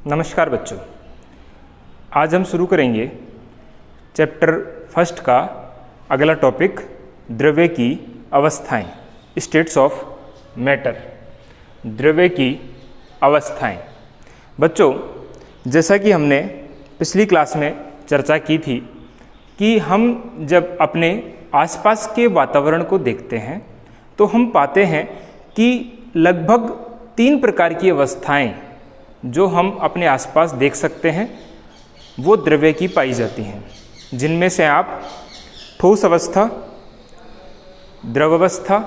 नमस्कार बच्चों, आज हम शुरू करेंगे चैप्टर फर्स्ट का अगला टॉपिक द्रव्य की अवस्थाएं, स्टेट्स ऑफ मैटर। द्रव्य की अवस्थाएं। बच्चों, जैसा कि हमने पिछली क्लास में चर्चा की थी कि हम जब अपने आसपास के वातावरण को देखते हैं तो हम पाते हैं कि लगभग 3 प्रकार की अवस्थाएं जो हम अपने आसपास देख सकते हैं वो द्रव्य की पाई जाती हैं, जिनमें से आप ठोस अवस्था, द्रव अवस्था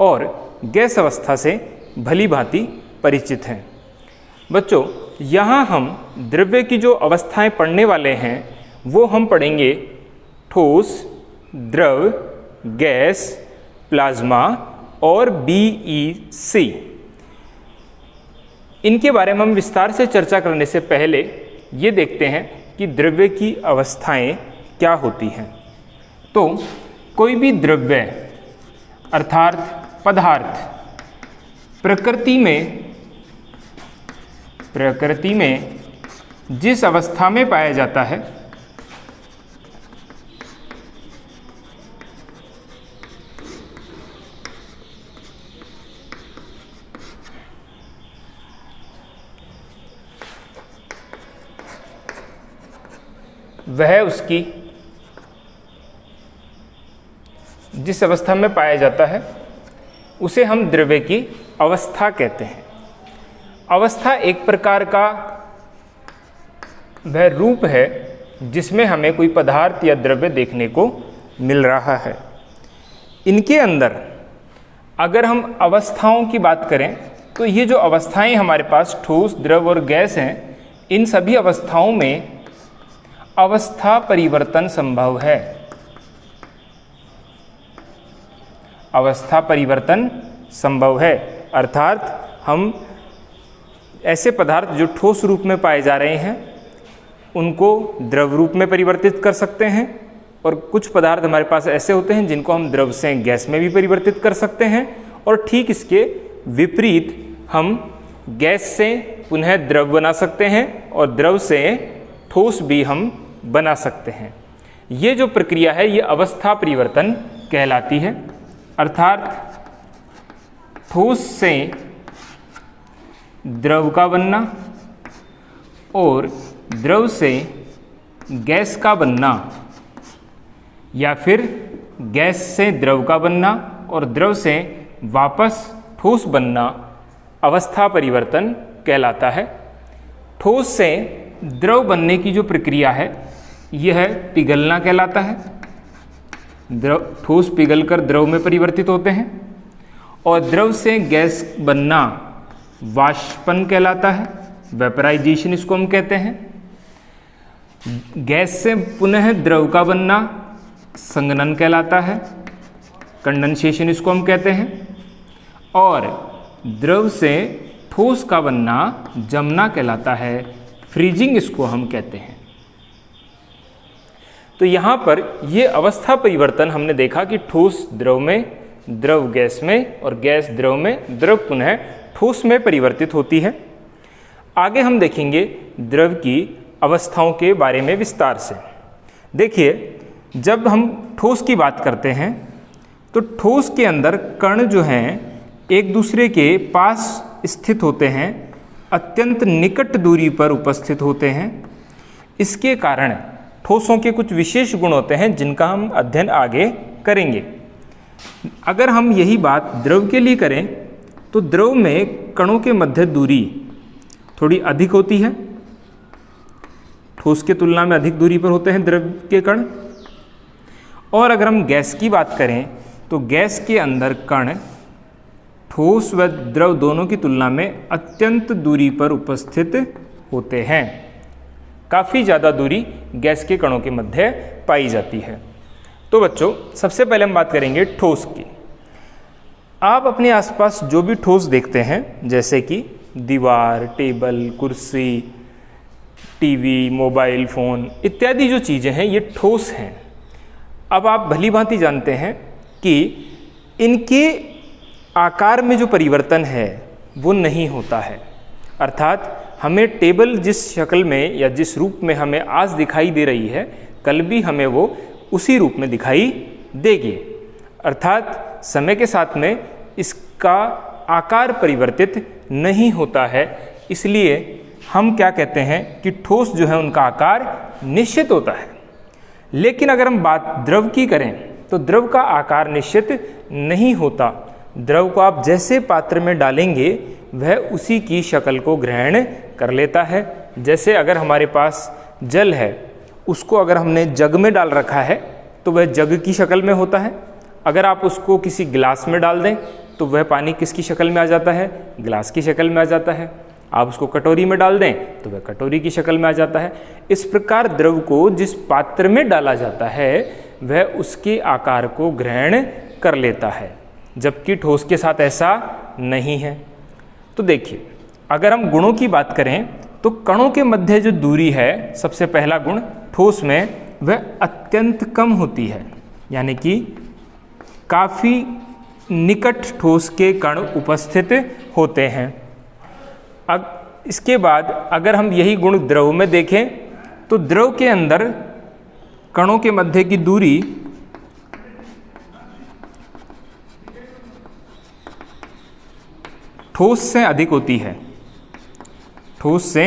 और गैस अवस्था से भली भांति परिचित हैं। बच्चों, यहाँ हम द्रव्य की जो अवस्थाएं पढ़ने वाले हैं वो हम पढ़ेंगे ठोस, द्रव, गैस, प्लाज्मा और BEC। इनके बारे में हम विस्तार से चर्चा करने से पहले ये देखते हैं कि द्रव्य की अवस्थाएं क्या होती हैं। तो कोई भी द्रव्य अर्थात पदार्थ प्रकृति में जिस अवस्था में पाया जाता है वह उसकी जिस अवस्था में पाया जाता है उसे हम द्रव्य की अवस्था कहते हैं। अवस्था एक प्रकार का वह रूप है जिसमें हमें कोई पदार्थ या द्रव्य देखने को मिल रहा है। इनके अंदर अगर हम अवस्थाओं की बात करें तो ये जो अवस्थाएं हमारे पास ठोस, द्रव और गैस हैं, इन सभी अवस्थाओं में अवस्था परिवर्तन संभव है। अवस्था परिवर्तन संभव है अर्थात हम ऐसे पदार्थ जो ठोस रूप में पाए जा रहे हैं उनको द्रव रूप में परिवर्तित कर सकते हैं, और कुछ पदार्थ हमारे पास ऐसे होते हैं जिनको हम द्रव से गैस में भी परिवर्तित कर सकते हैं, और ठीक इसके विपरीत हम गैस से पुनः द्रव बना सकते हैं और द्रव से ठोस भी हम बना सकते हैं। ये जो प्रक्रिया है ये अवस्था परिवर्तन कहलाती है, अर्थात ठोस से द्रव का बनना और द्रव से गैस का बनना, या फिर गैस से द्रव का बनना और द्रव से वापस ठोस बनना अवस्था परिवर्तन कहलाता है। ठोस से द्रव बनने की जो प्रक्रिया है यह पिघलना कहलाता है। ठोस पिघलकर द्रव में परिवर्तित होते हैं, और द्रव से गैस बनना वाष्पन कहलाता है, वेपराइजेशन इसको हम कहते हैं। गैस से पुनः द्रव का बनना संघनन कहलाता है, कंडेंसेशन इसको हम कहते हैं, और द्रव से ठोस का बनना जमना कहलाता है, फ्रीजिंग इसको हम कहते हैं। तो यहाँ पर ये अवस्था परिवर्तन हमने देखा कि ठोस द्रव में, द्रव गैस में और गैस द्रव में, द्रव पुनः ठोस में परिवर्तित होती है। आगे हम देखेंगे द्रव की अवस्थाओं के बारे में विस्तार से। देखिए, जब हम ठोस की बात करते हैं तो ठोस के अंदर कण जो हैं एक दूसरे के पास स्थित होते हैं, अत्यंत निकट दूरी पर उपस्थित होते हैं। इसके कारण ठोसों के कुछ विशेष गुण होते हैं जिनका हम अध्ययन आगे करेंगे। अगर हम यही बात द्रव के लिए करें तो द्रव में कणों के मध्य दूरी थोड़ी अधिक होती है, ठोस के तुलना में अधिक दूरी पर होते हैं द्रव के कण। और अगर हम गैस की बात करें तो गैस के अंदर कण ठोस व द्रव दोनों की तुलना में अत्यंत दूरी पर उपस्थित होते हैं। काफ़ी ज़्यादा दूरी गैस के कणों के मध्य पाई जाती है। तो बच्चों, सबसे पहले हम बात करेंगे ठोस की। आप अपने आसपास जो भी ठोस देखते हैं, जैसे कि दीवार, टेबल, कुर्सी, टीवी, मोबाइल फ़ोन इत्यादि जो चीज़ें हैं ये ठोस हैं। अब आप भली भांति जानते हैं कि इनके आकार में जो परिवर्तन है वो नहीं होता है, अर्थात हमें टेबल जिस शक्ल में या जिस रूप में हमें आज दिखाई दे रही है, कल भी हमें वो उसी रूप में दिखाई देगी। अर्थात समय के साथ में इसका आकार परिवर्तित नहीं होता है, इसलिए हम क्या कहते हैं कि ठोस जो है उनका आकार निश्चित होता है। लेकिन अगर हम बात द्रव की करें तो द्रव का आकार निश्चित नहीं होता। द्रव को आप जैसे पात्र में डालेंगे वह उसी की शक्ल को ग्रहण कर लेता है। जैसे अगर हमारे पास जल है, उसको अगर हमने जग में डाल रखा है तो वह जग की शक्ल में होता है। अगर आप उसको किसी गिलास में डाल दें तो वह पानी किसकी शक्ल में आ जाता है? गिलास की शक्ल में आ जाता है। आप उसको कटोरी में डाल दें तो वह कटोरी की शक्ल में आ जाता है। इस प्रकार द्रव को जिस पात्र में डाला जाता है वह उसके आकार को ग्रहण कर लेता है, जबकि ठोस के साथ ऐसा नहीं है। तो देखिए, अगर हम गुणों की बात करें तो कणों के मध्य जो दूरी है, सबसे पहला गुण ठोस में, वह अत्यंत कम होती है, यानी कि काफ़ी निकट ठोस के कण उपस्थित होते हैं। अब इसके बाद अगर हम यही गुण द्रव में देखें तो द्रव के अंदर कणों के मध्य की दूरी ठोस से अधिक होती है, ठोस से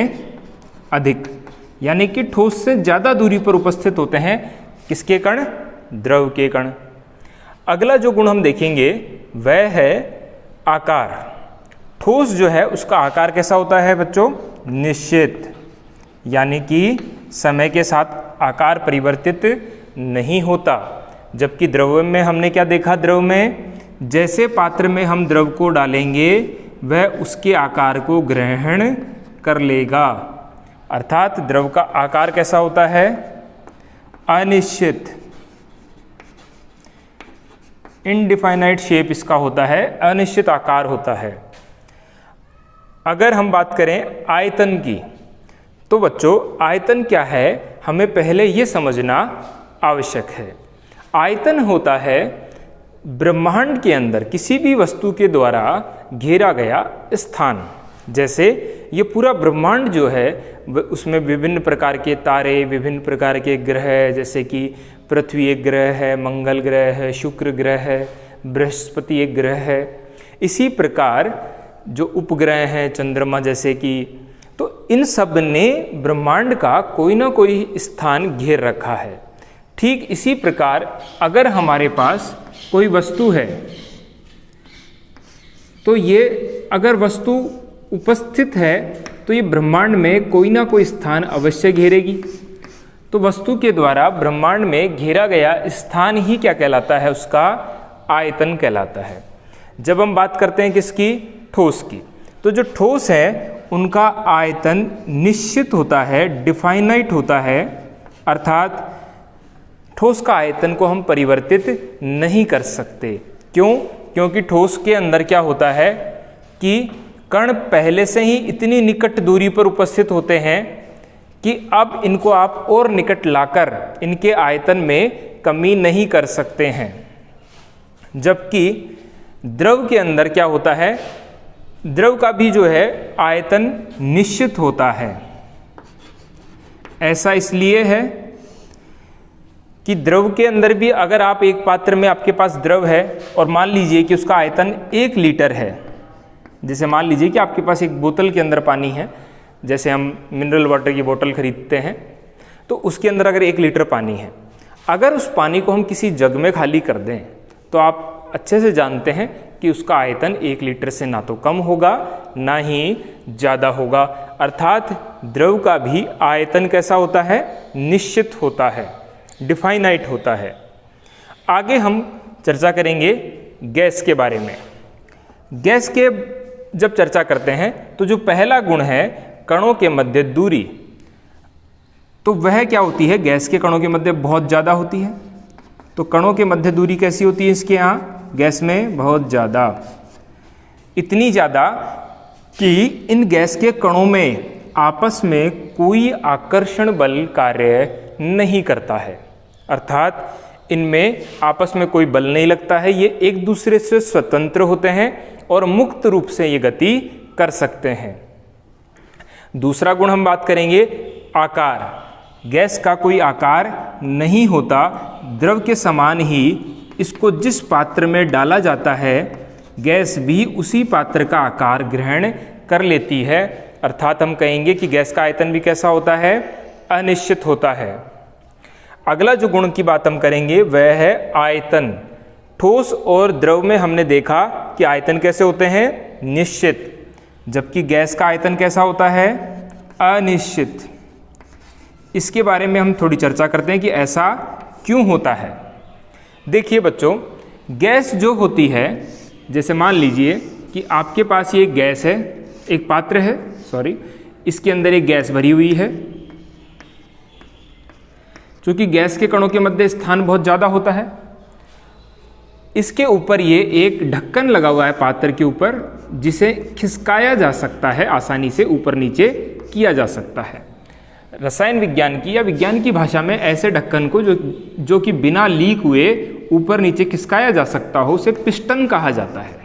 अधिक, यानी कि ठोस से ज़्यादा दूरी पर उपस्थित होते हैं किसके कण? द्रव के कण। अगला जो गुण हम देखेंगे वह है आकार। ठोस जो है उसका आकार कैसा होता है बच्चों? निश्चित, यानी कि समय के साथ आकार परिवर्तित नहीं होता। जबकि द्रव में हमने क्या देखा? द्रव में जैसे पात्र में हम द्रव को डालेंगे वह उसके आकार को ग्रहण कर लेगा। अर्थात द्रव का आकार कैसा होता है? अनिश्चित, इनडिफाइनाइट शेप इसका होता है, अनिश्चित आकार होता है। अगर हम बात करें आयतन की तो बच्चों आयतन क्या है हमें पहले ये समझना आवश्यक है। आयतन होता है ब्रह्मांड के अंदर किसी भी वस्तु के द्वारा घेरा गया स्थान। जैसे ये पूरा ब्रह्मांड जो है उसमें विभिन्न प्रकार के तारे, विभिन्न प्रकार के ग्रह, जैसे कि पृथ्वी एक ग्रह है, मंगल ग्रह है, शुक्र ग्रह है, बृहस्पति एक ग्रह है। इसी प्रकार जो उपग्रह हैं, चंद्रमा जैसे कि, तो इन सब ने ब्रह्मांड का कोई ना कोई स्थान घेर रखा है। ठीक इसी प्रकार अगर हमारे पास कोई वस्तु है तो ये अगर वस्तु उपस्थित है तो ये ब्रह्मांड में कोई ना कोई स्थान अवश्य घेरेगी। तो वस्तु के द्वारा ब्रह्मांड में घेरा गया स्थान ही क्या कहलाता है? उसका आयतन कहलाता है। जब हम बात करते हैं किसकी? ठोस की, तो जो ठोस है उनका आयतन निश्चित होता है, डिफाइनाइट होता है। अर्थात ठोस का आयतन को हम परिवर्तित नहीं कर सकते। क्यों? क्योंकि ठोस के अंदर क्या होता है कि कण पहले से ही इतनी निकट दूरी पर उपस्थित होते हैं कि अब इनको आप और निकट लाकर इनके आयतन में कमी नहीं कर सकते हैं। जबकि द्रव के अंदर क्या होता है? द्रव का भी जो है आयतन निश्चित होता है। ऐसा इसलिए है कि द्रव के अंदर भी अगर आप एक पात्र में आपके पास द्रव है और मान लीजिए कि उसका आयतन 1 लीटर है, जैसे मान लीजिए कि आपके पास एक बोतल के अंदर पानी है, जैसे हम मिनरल वाटर की बोतल खरीदते हैं तो उसके अंदर अगर 1 लीटर पानी है, अगर उस पानी को हम किसी जग में खाली कर दें तो आप अच्छे से जानते हैं कि उसका आयतन 1 लीटर से ना तो कम होगा ना ही ज़्यादा होगा। अर्थात द्रव का भी आयतन कैसा होता है? निश्चित होता है, डिफाइनाइट होता है। आगे हम चर्चा करेंगे गैस के बारे में। गैस के जब चर्चा करते हैं तो जो पहला गुण है कणों के मध्य दूरी, तो वह क्या होती है? गैस के कणों के मध्य बहुत ज़्यादा होती है। तो कणों के मध्य दूरी कैसी होती है इसके यहाँ? गैस में बहुत ज़्यादा, इतनी ज़्यादा कि इन गैस के कणों में आपस में कोई आकर्षण बल कार्य नहीं करता है। अर्थात इनमें आपस में कोई बल नहीं लगता है, ये एक दूसरे से स्वतंत्र होते हैं और मुक्त रूप से ये गति कर सकते हैं। दूसरा गुण हम बात करेंगे आकार। गैस का कोई आकार नहीं होता, द्रव के समान ही इसको जिस पात्र में डाला जाता है गैस भी उसी पात्र का आकार ग्रहण कर लेती है। अर्थात हम कहेंगे कि गैस का आयतन भी कैसा होता है, अनिश्चित होता है। अगला जो गुण की बात हम करेंगे वह है आयतन। ठोस और द्रव में हमने देखा कि आयतन कैसे होते हैं, निश्चित, जबकि गैस का आयतन कैसा होता है, अनिश्चित। इसके बारे में हम थोड़ी चर्चा करते हैं कि ऐसा क्यों होता है। देखिए बच्चों, गैस जो होती है, जैसे मान लीजिए कि आपके पास ये एक गैस है, एक पात्र है, इसके अंदर एक गैस भरी हुई है। चूंकि गैस के कणों के मध्य स्थान बहुत ज़्यादा होता है, इसके ऊपर ये एक ढक्कन लगा हुआ है पात्र के ऊपर, जिसे खिसकाया जा सकता है, आसानी से ऊपर नीचे किया जा सकता है। रसायन विज्ञान की या विज्ञान की भाषा में ऐसे ढक्कन को जो कि बिना लीक हुए ऊपर नीचे खिसकाया जा सकता हो, उसे पिस्टन कहा जाता है।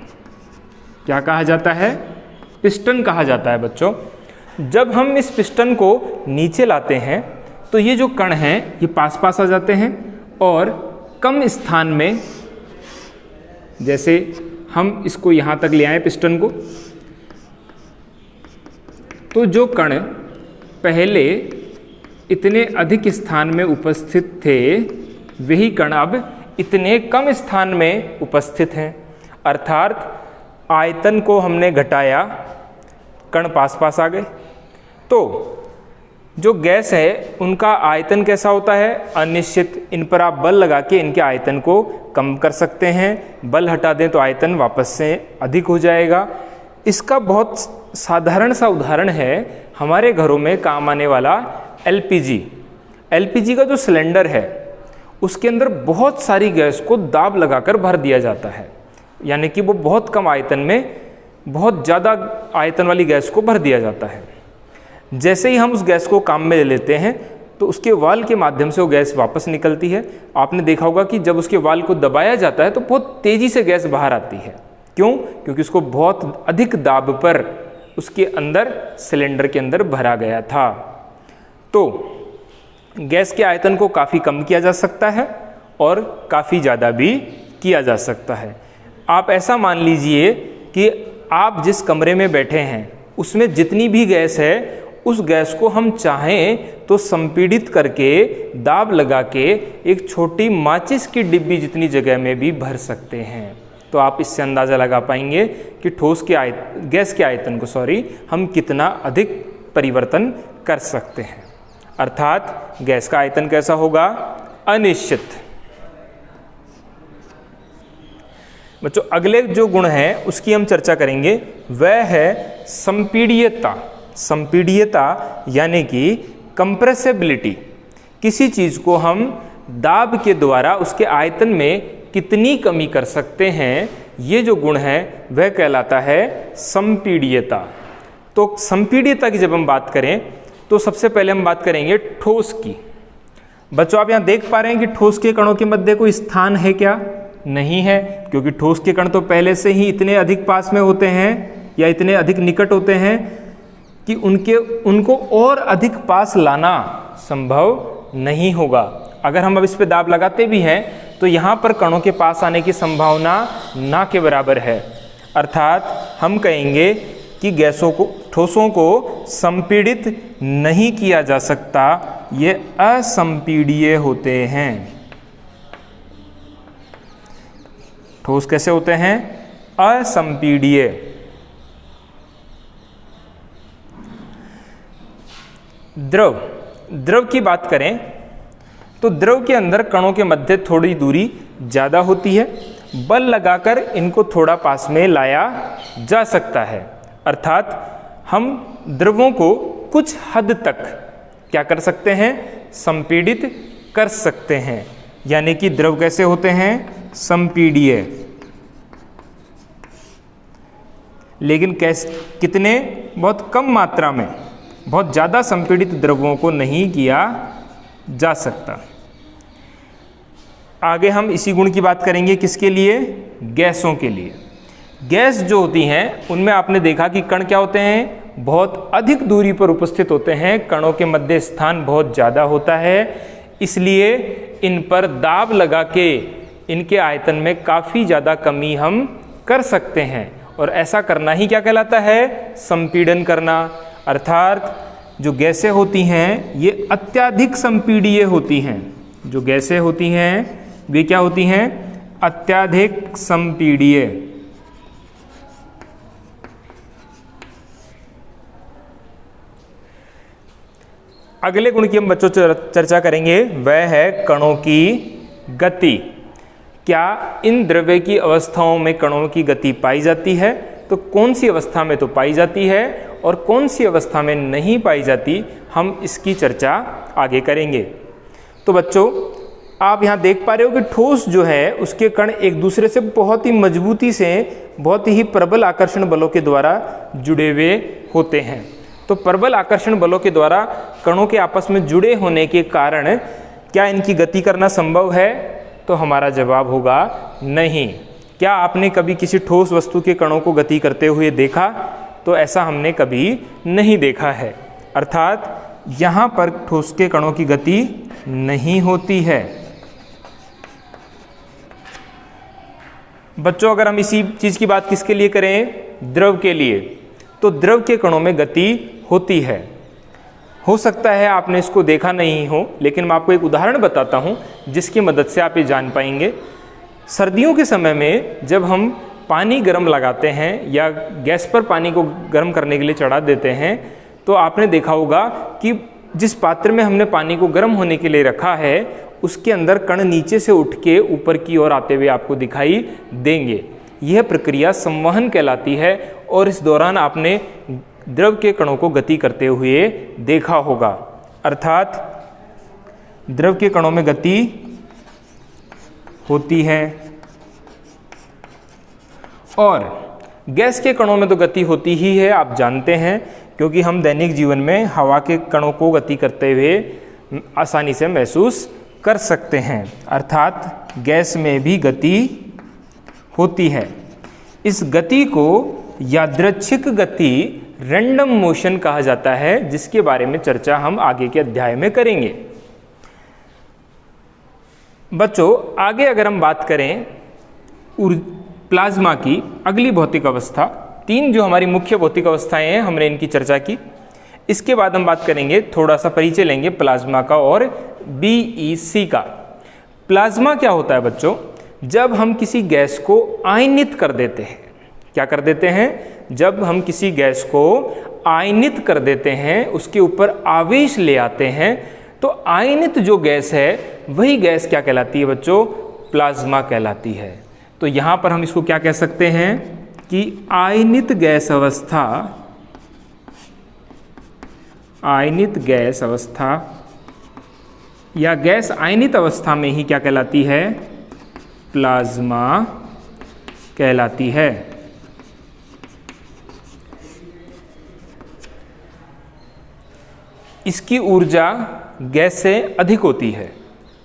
क्या कहा जाता है, पिस्टन कहा जाता है। बच्चों, जब हम इस पिस्टन को नीचे लाते हैं तो ये जो कण हैं ये पास पास आ जाते हैं और कम स्थान में, जैसे हम इसको यहाँ तक ले आए पिस्टन को, तो जो कण पहले इतने अधिक स्थान में उपस्थित थे वही कण अब इतने कम स्थान में उपस्थित हैं। अर्थात आयतन को हमने घटाया, कण पास पास आ गए। तो जो गैस है उनका आयतन कैसा होता है, अनिश्चित। इन पर आप बल लगा के इनके आयतन को कम कर सकते हैं, बल हटा दें तो आयतन वापस से अधिक हो जाएगा। इसका बहुत साधारण सा उदाहरण है हमारे घरों में काम आने वाला एलपीजी। एलपीजी का जो सिलेंडर है उसके अंदर बहुत सारी गैस को दाब लगाकर भर दिया जाता है, यानी कि वो बहुत कम आयतन में बहुत ज़्यादा आयतन वाली गैस को भर दिया जाता है। जैसे ही हम उस गैस को काम में ले लेते हैं तो उसके वाल्व के माध्यम से वो गैस वापस निकलती है। आपने देखा होगा कि जब उसके वाल्व को दबाया जाता है तो बहुत तेज़ी से गैस बाहर आती है। क्यों? क्योंकि उसको बहुत अधिक दाब पर उसके अंदर सिलेंडर के अंदर भरा गया था। तो गैस के आयतन को काफ़ी कम किया जा सकता है और काफ़ी ज़्यादा भी किया जा सकता है। आप ऐसा मान लीजिए कि आप जिस कमरे में बैठे हैं उसमें जितनी भी गैस है उस गैस को हम चाहें तो संपीड़ित करके दाब लगा के एक छोटी माचिस की डिब्बी जितनी जगह में भी भर सकते हैं। तो आप इससे अंदाज़ा लगा पाएंगे कि गैस के आयतन को हम कितना अधिक परिवर्तन कर सकते हैं। अर्थात गैस का आयतन कैसा होगा, अनिश्चित। बच्चों, अगले जो गुण है उसकी हम चर्चा करेंगे, वह है संपीड्यता। संपीड्यता यानी कि कंप्रेसिबिलिटी। किसी चीज़ को हम दाब के द्वारा उसके आयतन में कितनी कमी कर सकते हैं, ये जो गुण है वह कहलाता है संपीड्यता। तो संपीड्यता की जब हम बात करें तो सबसे पहले हम बात करेंगे ठोस की। बच्चों, आप यहाँ देख पा रहे हैं कि ठोस के कणों के मध्य कोई स्थान है क्या? नहीं है, क्योंकि ठोस के कण तो पहले से ही इतने अधिक पास में होते हैं या इतने अधिक निकट होते हैं कि उनको और अधिक पास लाना संभव नहीं होगा। अगर हम अब इस पे दाब लगाते भी हैं तो यहाँ पर कणों के पास आने की संभावना ना के बराबर है। अर्थात हम कहेंगे कि ठोसों को संपीड़ित नहीं किया जा सकता, ये असंपीड्य होते हैं। ठोस कैसे होते हैं? असंपीड्य। द्रव की बात करें तो द्रव के अंदर कणों के मध्य थोड़ी दूरी ज़्यादा होती है, बल लगाकर इनको थोड़ा पास में लाया जा सकता है। अर्थात हम द्रवों को कुछ हद तक क्या कर सकते हैं? संपीड़ित कर सकते हैं। यानी कि द्रव कैसे होते हैं? संपीड्य। लेकिन कितने? बहुत कम मात्रा में, बहुत ज़्यादा संपीड़ित द्रवों को नहीं किया जा सकता। आगे हम इसी गुण की बात करेंगे, किसके लिए? गैसों के लिए। गैस जो होती हैं उनमें आपने देखा कि कण क्या होते हैं? बहुत अधिक दूरी पर उपस्थित होते हैं, कणों के मध्य स्थान बहुत ज़्यादा होता है, इसलिए इन पर दाब लगा के इनके आयतन में काफ़ी ज़्यादा कमी हम कर सकते हैं। और ऐसा करना ही क्या कहलाता है? संपीड़न करना। अर्थात जो गैसें होती हैं ये अत्यधिक संपीड़िय होती हैं। जो गैसें होती हैं वे क्या होती हैं? अत्यधिक संपीड़िय। अगले गुण की हम बच्चों चर्चा करेंगे, वह है कणों की गति। क्या इन द्रव्य की अवस्थाओं में कणों की गति पाई जाती है? तो कौन सी अवस्था में तो पाई जाती है और कौन सी अवस्था में नहीं पाई जाती, हम इसकी चर्चा आगे करेंगे। तो बच्चों आप यहाँ देख पा रहे हो कि ठोस जो है उसके कण एक दूसरे से बहुत ही मजबूती से, बहुत ही प्रबल आकर्षण बलों के द्वारा जुड़े हुए होते हैं। तो प्रबल आकर्षण बलों के द्वारा कणों के आपस में जुड़े होने के कारण क्या इनकी गति करना संभव है? तो हमारा जवाब होगा नहीं। क्या आपने कभी किसी ठोस वस्तु के कणों को गति करते हुए देखा? तो ऐसा हमने कभी नहीं देखा है। अर्थात यहाँ पर ठोस के कणों की गति नहीं होती है। बच्चों अगर हम इसी चीज़ की बात किसके लिए करें? द्रव के लिए। तो द्रव के कणों में गति होती है। हो सकता है आपने इसको देखा नहीं हो, लेकिन मैं आपको एक उदाहरण बताता हूँ जिसकी मदद से आप ये जान पाएंगे। सर्दियों के समय में जब हम पानी गर्म लगाते हैं या गैस पर पानी को गर्म करने के लिए चढ़ा देते हैं, तो आपने देखा होगा कि जिस पात्र में हमने पानी को गर्म होने के लिए रखा है उसके अंदर कण नीचे से उठ के ऊपर की ओर आते हुए आपको दिखाई देंगे। यह प्रक्रिया संवहन कहलाती है और इस दौरान आपने द्रव के कणों को गति करते हुए देखा होगा। अर्थात द्रव के कणों में गति होती है और गैस के कणों में तो गति होती ही है, आप जानते हैं, क्योंकि हम दैनिक जीवन में हवा के कणों को गति करते हुए आसानी से महसूस कर सकते हैं। अर्थात गैस में भी गति होती है। इस गति को यादृच्छिक गति, रैंडम मोशन कहा जाता है, जिसके बारे में चर्चा हम आगे के अध्याय में करेंगे। बच्चों आगे अगर हम बात करें प्लाज्मा की अगली भौतिक अवस्था, 3 जो हमारी मुख्य भौतिक अवस्थाएं हैं हमने इनकी चर्चा की। इसके बाद हम बात करेंगे, थोड़ा सा परिचय लेंगे प्लाज्मा का और BEC का। प्लाज्मा क्या होता है बच्चों? जब हम किसी गैस को आयनित कर देते हैं। क्या कर देते हैं? जब हम किसी गैस को आयनित कर देते हैं, उसके ऊपर आवेश ले आते हैं, तो आयनित जो गैस है वही गैस क्या कहलाती है बच्चों? प्लाज्मा कहलाती है। तो यहाँ पर हम इसको क्या कह सकते हैं कि आयनित गैस अवस्था, आयनित गैस अवस्था या गैस आयनित अवस्था में ही क्या कहलाती है? प्लाज्मा कहलाती है। इसकी ऊर्जा गैस से अधिक होती है।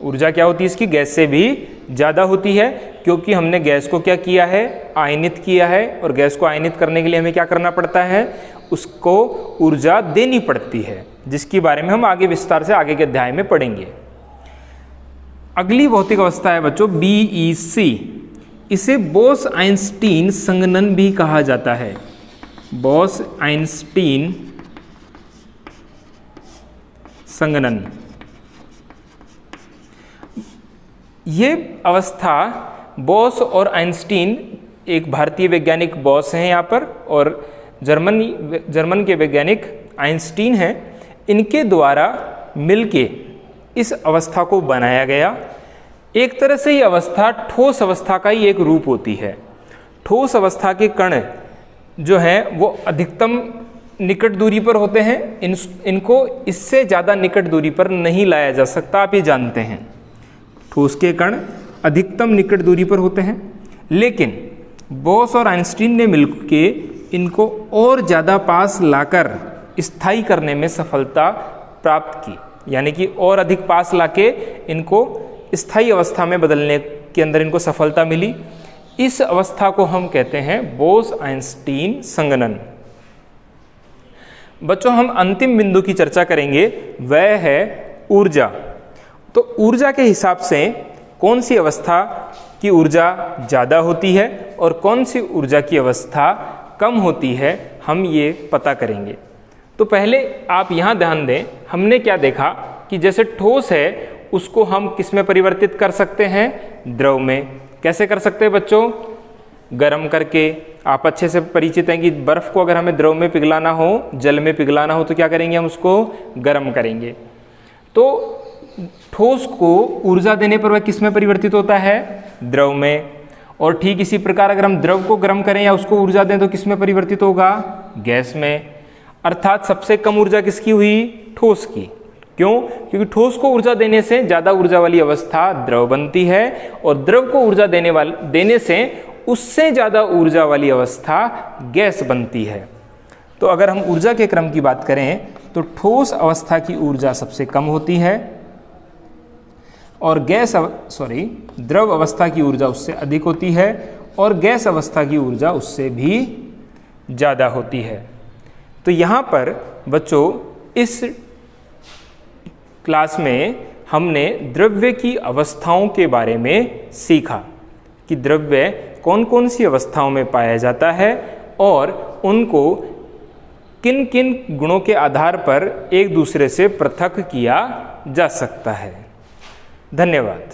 ऊर्जा क्या होती है इसकी? गैस से भी ज़्यादा होती है, क्योंकि हमने गैस को क्या किया है? आयनित किया है। और गैस को आयनित करने के लिए हमें क्या करना पड़ता है? उसको ऊर्जा देनी पड़ती है, जिसके बारे में हम आगे विस्तार से आगे के अध्याय में पढ़ेंगे। अगली भौतिक अवस्था है बच्चों BEC। इसे बोस-आइंस्टीन संघनन भी कहा जाता है। बोस-आइंस्टीन संघनन। ये अवस्था बोस और आइंस्टीन, एक भारतीय वैज्ञानिक बोस हैं यहाँ पर और जर्मन के वैज्ञानिक आइंस्टीन हैं, इनके द्वारा मिलके इस अवस्था को बनाया गया। एक तरह से ये अवस्था ठोस अवस्था का ही एक रूप होती है। ठोस अवस्था के कण जो हैं वो अधिकतम निकट दूरी पर होते हैं, इनको इससे ज़्यादा निकट दूरी पर नहीं लाया जा सकता, आप ये जानते हैं। ठोस के कण अधिकतम निकट दूरी पर होते हैं, लेकिन बोस और आइंस्टीन ने मिलकर इनको और ज़्यादा पास लाकर स्थायी करने में सफलता प्राप्त की, यानी कि और अधिक पास लाके इनको स्थायी अवस्था में बदलने के अंदर इनको सफलता मिली। इस अवस्था को हम कहते हैं बोस-आइंस्टीन संघनन। बच्चों हम अंतिम बिंदु की चर्चा करेंगे, वह है ऊर्जा। तो ऊर्जा के हिसाब से कौन सी अवस्था की ऊर्जा ज़्यादा होती है और कौन सी ऊर्जा की अवस्था कम होती है, हम ये पता करेंगे। तो पहले आप यहाँ ध्यान दें, हमने क्या देखा कि जैसे ठोस है उसको हम किस में परिवर्तित कर सकते हैं, द्रव में। कैसे कर सकते हैं बच्चों, गर्म करके। आप अच्छे से परिचित हैं कि बर्फ़ को अगर हमें द्रव में पिघलाना हो, जल में पिघलाना हो, तो क्या करेंगे, हम उसको गर्म करेंगे। तो ठोस को ऊर्जा देने पर वह किस में परिवर्तित होता है, द्रव में। और ठीक इसी प्रकार अगर हम द्रव को गर्म करें या उसको ऊर्जा दें तो किस में परिवर्तित होगा, गैस में। अर्थात सबसे कम ऊर्जा किसकी हुई, ठोस की। क्यों, क्योंकि ठोस को ऊर्जा देने से ज़्यादा ऊर्जा वाली अवस्था द्रव बनती है और द्रव को ऊर्जा देने से उससे ज़्यादा ऊर्जा वाली अवस्था गैस बनती है। तो अगर हम ऊर्जा के क्रम की बात करें तो ठोस अवस्था की ऊर्जा सबसे कम होती है और द्रव अवस्था की ऊर्जा उससे अधिक होती है और गैस अवस्था की ऊर्जा उससे भी ज़्यादा होती है। तो यहाँ पर बच्चों इस क्लास में हमने द्रव्य की अवस्थाओं के बारे में सीखा कि द्रव्य कौन कौन सी अवस्थाओं में पाया जाता है और उनको किन किन गुणों के आधार पर एक दूसरे से पृथक किया जा सकता है। धन्यवाद।